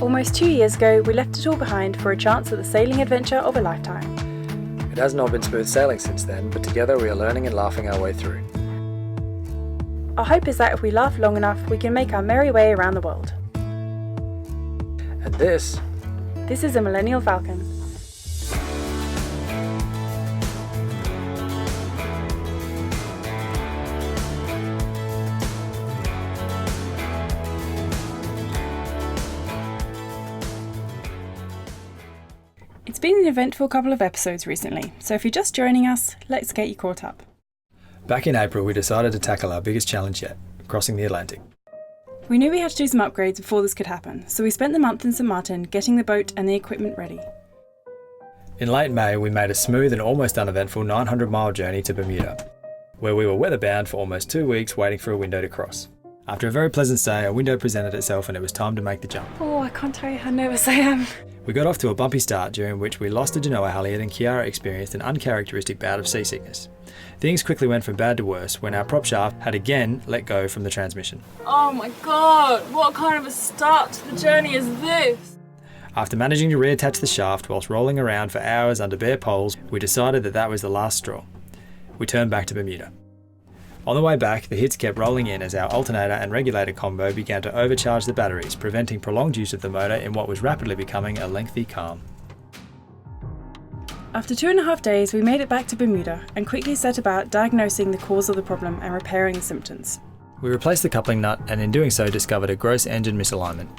Almost 2 years ago, we left it all behind for a chance at the sailing adventure of a lifetime. It has not been smooth sailing since then, but together we are learning and laughing our way through. Our hope is that if we laugh long enough, we can make our merry way around the world. And this is a Millennial Falcon. It's been an eventful couple of episodes recently, so if you're just joining us, let's get you caught up. Back in April, we decided to tackle our biggest challenge yet, crossing the Atlantic. We knew we had to do some upgrades before this could happen, so we spent the month in St Martin getting the boat and the equipment ready. In late May, we made a smooth and almost uneventful 900-mile journey to Bermuda, where we were weather-bound for almost 2 weeks waiting for a window to cross. After a very pleasant stay, a window presented itself and it was time to make the jump. Oh, I can't tell you how nervous I am. We got off to a bumpy start, during which we lost a genoa halyard and Khiara experienced an uncharacteristic bout of seasickness. Things quickly went from bad to worse when our prop shaft had again let go from the transmission. Oh my god, what kind of a start to the journey is this? After managing to reattach the shaft whilst rolling around for hours under bare poles, we decided that was the last straw. We turned back to Bermuda. On the way back, the hits kept rolling in as our alternator and regulator combo began to overcharge the batteries, preventing prolonged use of the motor in what was rapidly becoming a lengthy calm. After 2.5 days, we made it back to Bermuda and quickly set about diagnosing the cause of the problem and repairing the symptoms. We replaced the coupling nut and in doing so discovered a gross engine misalignment.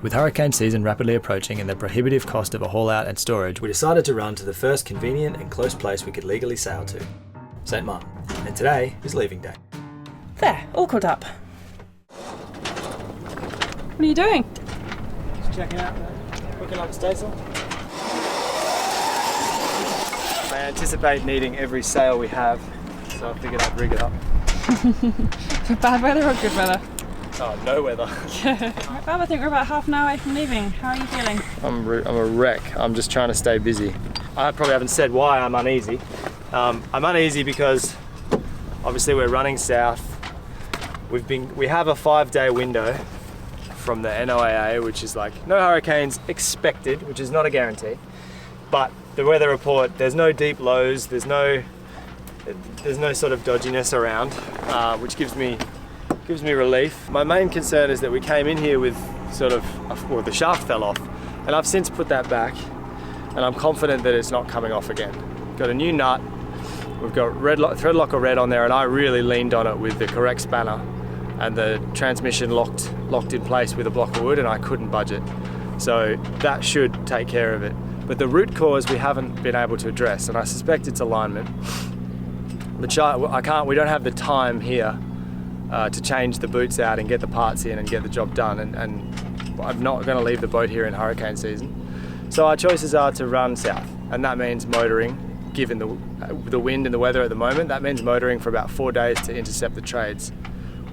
With hurricane season rapidly approaching and the prohibitive cost of a haul out and storage, we decided to run to the first convenient and close place we could legally sail to, St Martin, and today is leaving day. There, all caught up. What are you doing? Just checking out hooking up the staysail. I anticipate needing every sail we have, so I figured I'd rig it up. For bad weather or good weather? Oh, no weather. Right, Bob, I think we're about half an hour away from leaving. How are you feeling? I'm a wreck. I'm just trying to stay busy. I probably haven't said why I'm uneasy. I'm uneasy because obviously we're running south. We have a 5-day window from the NOAA, which is like no hurricanes expected, which is not a guarantee. But the weather report, there's no deep lows, there's no sort of dodginess around, which gives me relief. My main concern is that we came in here with well, the shaft fell off, and I've since put that back, and I'm confident that it's not coming off again. Got a new nut, we've got thread locker red on there, and I really leaned on it with the correct spanner, and the transmission locked in place with a block of wood, and I couldn't budge it. So that should take care of it. But the root cause we haven't been able to address, and I suspect it's alignment. We don't have the time here to change the boots out and get the parts in and get the job done, and I'm not going to leave the boat here in hurricane season. So our choices are to run south, and that means motoring, given the wind and the weather at the moment. That means motoring for about 4 days to intercept the trades.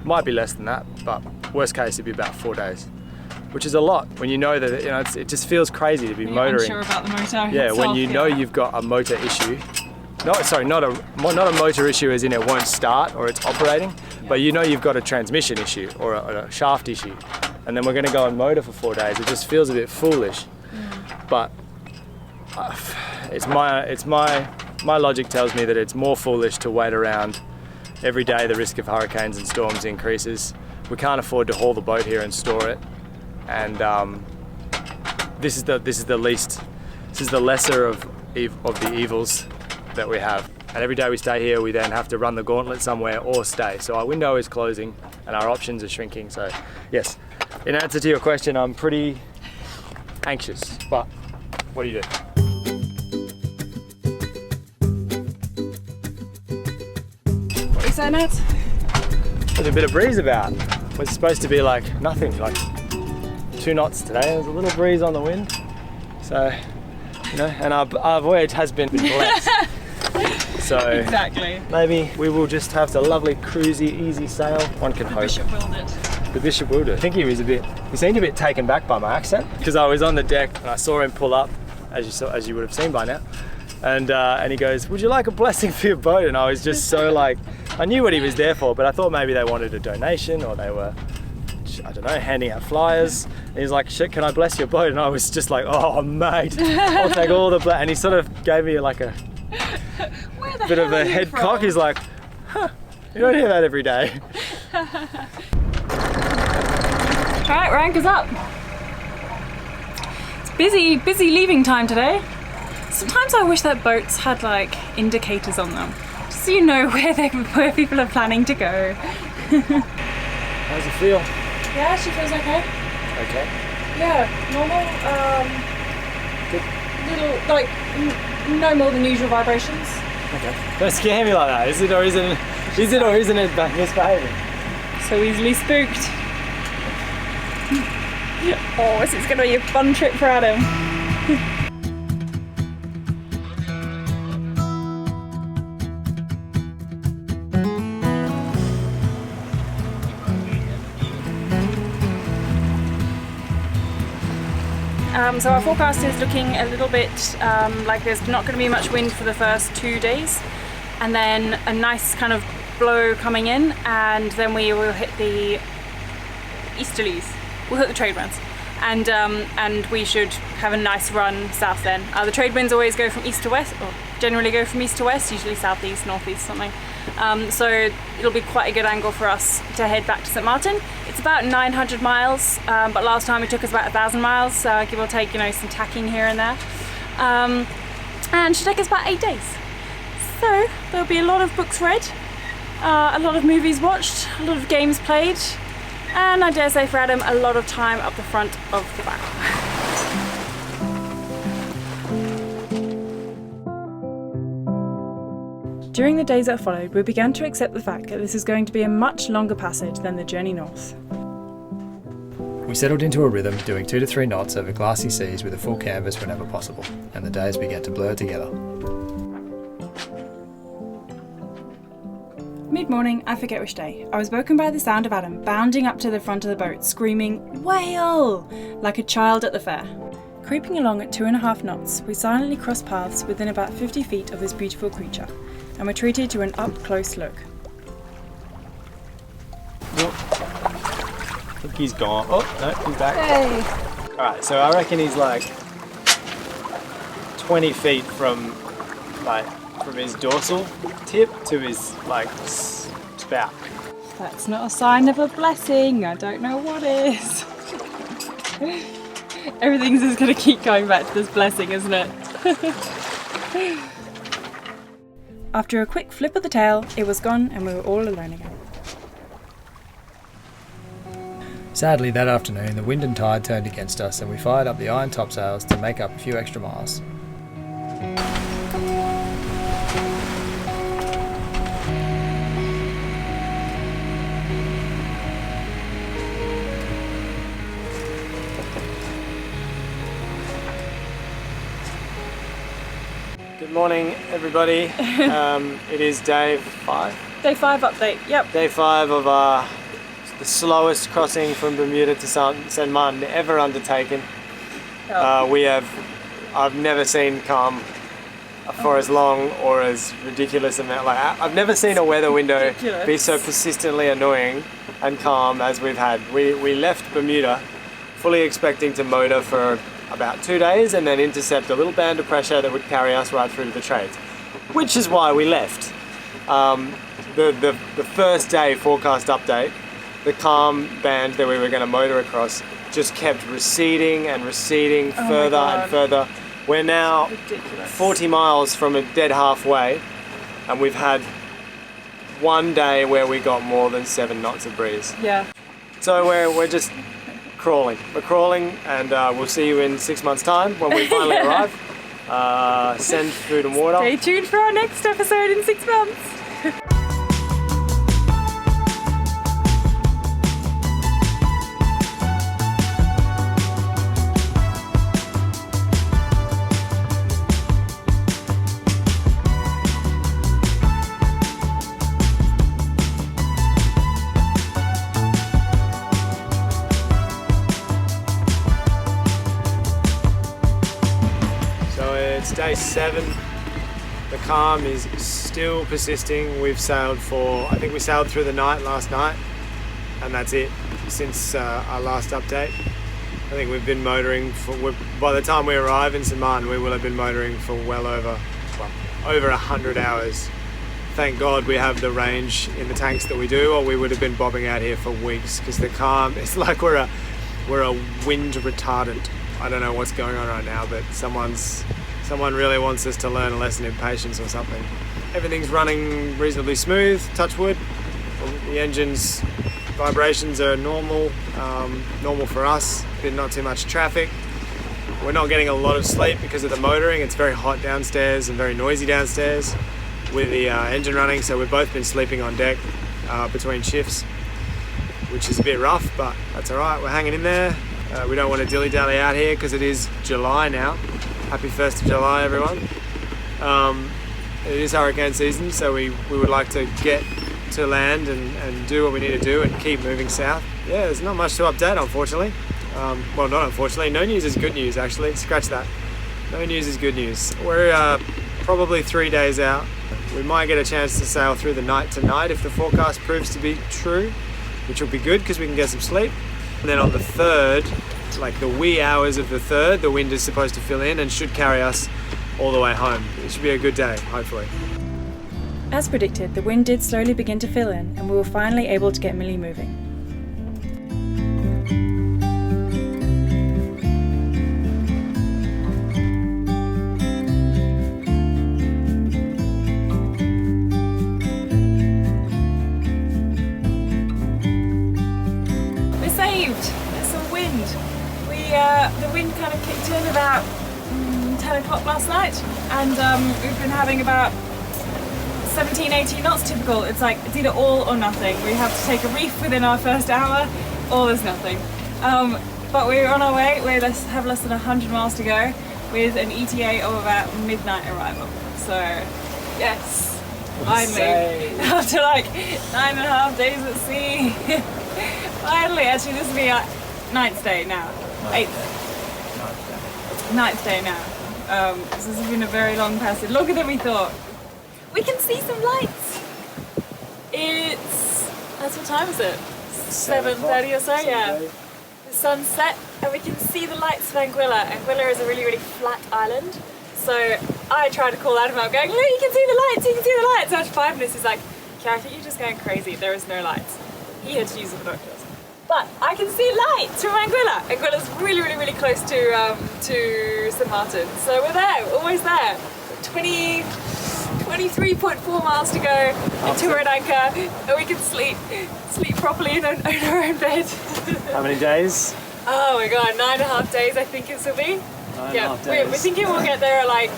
Might be less than that, but worst case it'd be about 4 days, which is a lot when you know that it just feels crazy to be motoring. Unsure about the motor. Yeah, when you know you've got a motor issue. Not a motor issue as in it won't start or it's operating, but you know you've got a transmission issue or a shaft issue, and then we're going to go and motor for 4 days. It just feels a bit foolish, but it's my logic tells me that it's more foolish to wait around. Every day the risk of hurricanes and storms increases. We can't afford to haul the boat here and store it, and this is the lesser of the evils that we have. And every day we stay here, we then have to run the gauntlet somewhere or stay. So our window is closing and our options are shrinking. So yes, in answer to your question, I'm pretty anxious, but what do you do? What are you saying, Nat? There's a bit of breeze about. It was supposed to be like nothing, like 2 knots today. There's a little breeze on the wind. So, and our voyage has been blessed. So Exactly. Maybe we will just have the lovely cruisy, easy sail. One can hope. Bishop willed it. The bishop willed it. I think he seemed a bit taken back by my accent, because I was on the deck and I saw him pull up, as you would have seen by now, and he goes, "Would you like a blessing for your boat?" And I was just so like, I knew what he was there for, but I thought maybe they wanted a donation or they were I don't know, handing out flyers. And he's like, shit, can I bless your boat? And I was just like, oh mate, I'll take all the and he sort of gave me like a bit of a head cock. He's like, huh, you don't hear that every day. Alright, we're anchors up. It's busy leaving time today. Sometimes I wish that boats had like indicators on them, just so you know where people are planning to go. How's it feel? Yeah, she feels okay. Okay. Yeah, normal. Good. Little, like, no more than usual vibrations. Okay. Don't scare me like that. Is it or isn't it? Is it or isn't it misbehaving? So easily spooked. Oh, this is going to be a fun trip for Adam. So our forecast is looking a little bit like there's not going to be much wind for the first 2 days, and then a nice kind of blow coming in, and then we will hit the easterlies. We'll hit the trade winds, and we should have a nice run south then. The trade winds always go from east to west, or generally go from east to west, usually southeast, northeast, something. So it'll be quite a good angle for us to head back to St. Martin. It's about 900 miles, but last time it took us about 1,000 miles, give or take, you know, some tacking here and there. And should take us about 8 days. So there'll be a lot of books read, a lot of movies watched, a lot of games played, and I dare say for Adam, a lot of time up the front of the bow. During the days that followed, we began to accept the fact that this is going to be a much longer passage than the journey north. We settled into a rhythm, doing 2 to 3 knots over glassy seas with a full canvas whenever possible, and the days began to blur together. Mid-morning, I forget which day, I was woken by the sound of Adam bounding up to the front of the boat, screaming, "Whale!" like a child at the fair. Creeping along at 2.5 knots, we silently crossed paths within about 50 feet of this beautiful creature, and were treated to an up-close look. I think he's gone. Oh, no, he's back. Hey! Alright, so I reckon he's like 20 feet from his dorsal tip to his like spout. That's not a sign of a blessing, I don't know what is. Everything's just going to keep going back to this blessing, isn't it? After a quick flip of the tail, it was gone and we were all alone again. Sadly, that afternoon, the wind and tide turned against us and we fired up the iron topsails to make up a few extra miles. Good morning, everybody. It is day 5. Day 5 update, yep. Day 5 of the slowest crossing from Bermuda to St. Martin ever undertaken. Oh. I've never seen calm for as long or as ridiculous amount. Like I've never seen a weather window be so persistently annoying and calm as we've had. We left Bermuda fully expecting to motor for about 2 days and then intercept a little band of pressure that would carry us right through to the trades, which is why we left. The first day forecast update, the calm band that we were going to motor across just kept receding and receding further and further. We're now 40 miles from a dead halfway, and we've had one day where we got more than 7 knots of breeze. Yeah. So we're just crawling. We're crawling, and we'll see you in 6 months' time when we finally arrive. Send food and water. Stay tuned for our next episode in 6 months. It's day 7. The calm is still persisting. We've sailed I think we sailed through the night last night, and that's it. since our last update. I think we've been motoring by the time we arrive in St Martin, we will have been motoring for over 100 hours. Thank God we have the range in the tanks that we do, or we would have been bobbing out here for weeks, because the calm, it's like we're a wind retardant. I don't know what's going on right now, but someone really wants us to learn a lesson in patience or something. Everything's running reasonably smooth, touch wood. The engine's vibrations are normal for us, not too much traffic. We're not getting a lot of sleep because of the motoring. It's very hot downstairs and very noisy downstairs with the engine running, so we've both been sleeping on deck between shifts, which is a bit rough, but that's all right. We're hanging in there. We don't want to dilly-dally out here because it is July now. Happy 1st of July, everyone. It is hurricane season, so we would like to get to land and do what we need to do and keep moving south. Yeah, there's not much to update, unfortunately. Well, not unfortunately. No news is good news, actually. Scratch that. No news is good news. We're probably 3 days out. We might get a chance to sail through the night tonight if the forecast proves to be true, which will be good because we can get some sleep. And then on the 3rd, like the wee hours of the 3rd, the wind is supposed to fill in and should carry us all the way home. It should be a good day, hopefully. As predicted, the wind did slowly begin to fill in, and we were finally able to get Millie moving. We're saved! There's some wind. The wind kind of kicked in about 10 o'clock last night, and we've been having about 17, 18 knots typical. It's either all or nothing. We have to take a reef within our first hour, or there's nothing. But we're on our way. We have less than 100 miles to go with an ETA of about midnight arrival. So, yes, finally, after like 9.5 days at sea, finally, actually this will be our 9th day now, 9th day now. This has been a very long passage, longer than we thought. We can see some lights. That's what time is it? 7:30 or so, yeah. The sun's set and we can see the lights of Anguilla. Anguilla is a really, really flat island. So I tried to call Adam up going, look, you can see the lights, you can see the lights. After 5 minutes, he's like, Khiara, I think you're just going crazy. There is no lights. He had to use the binoculars. But I can see lights from Anguilla. Anguilla's really, really, really close to St Martin. So we're there, we're almost there. 23.4 miles to go until we're at anchor, and we can sleep properly in our own bed. How many days? Oh my god, 9.5 days I think it will be. 9.5 days. We're thinking we'll get there at like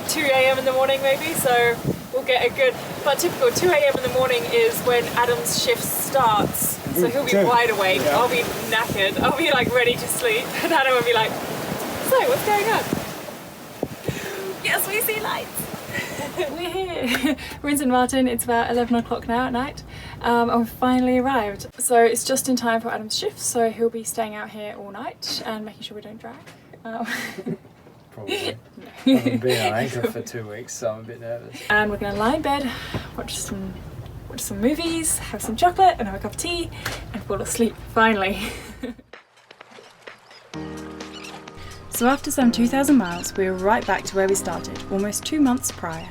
2 a.m. in the morning maybe, so we'll get a good, but typical 2 a.m. in the morning is when Adam's shift starts, so he'll be wide awake, yeah. I'll be knackered, I'll be like ready to sleep, and Adam will be like, so what's going on? Yes, we see lights. We're here. We're in St Martin. It's about 11 o'clock now at night, and we've finally arrived. So it's just in time for Adam's shift, so he'll be staying out here all night and making sure we don't drag. Probably. I haven't been on anchor for 2 weeks, so I'm a bit nervous. And we're going to lie in bed, watch some movies, have some chocolate and have a cup of tea, and fall asleep finally. So after some 2,000 miles, we were right back to where we started, almost 2 months prior.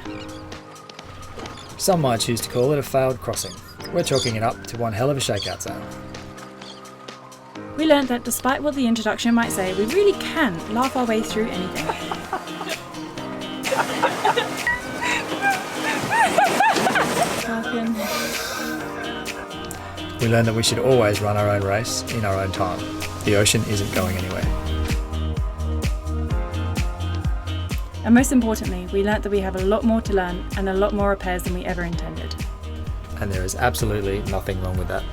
Some might choose to call it a failed crossing. We're chalking it up to one hell of a shakeout sail. We learnt that despite what the introduction might say, we really can laugh our way through anything. We learned that we should always run our own race in our own time. The ocean isn't going anywhere. And most importantly, we learnt that we have a lot more to learn and a lot more repairs than we ever intended. And there is absolutely nothing wrong with that.